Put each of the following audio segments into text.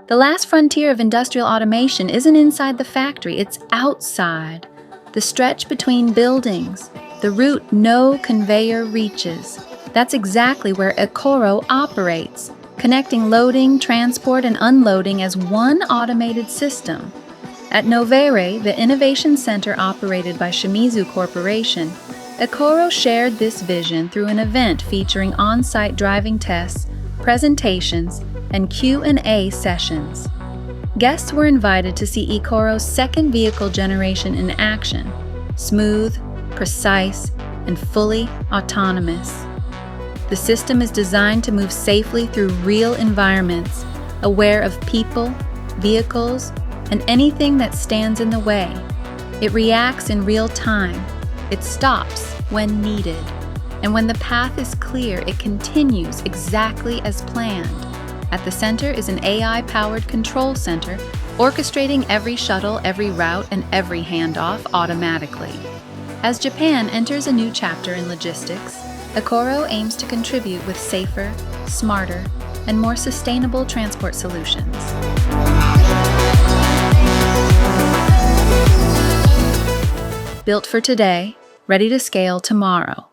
The last frontier of industrial automation isn't inside the factory, it's outside. The stretch between buildings, the route no conveyor reaches. That's exactly where ecoro operates, connecting loading, transport, and unloading as one automated system. At Novare, the innovation center operated by Shimizu Corporation, ecoro shared this vision through an event featuring on-site driving tests, presentations, and Q&A sessions. Guests were invited to see ecoro's second vehicle generation in action, smooth, precise, and fully autonomous. The system is designed to move safely through real environments, aware of people, vehicles, and anything that stands in the way. It reacts in real time. It stops when needed. And when the path is clear, it continues exactly as planned. At the center is an AI-powered control center, orchestrating every shuttle, every route, and every handoff automatically. As Japan enters a new chapter in logistics, ecoro aims to contribute with safer, smarter, and more sustainable transport solutions. Built for today, ready to scale tomorrow.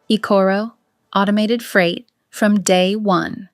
ecoro, automated freight from day one.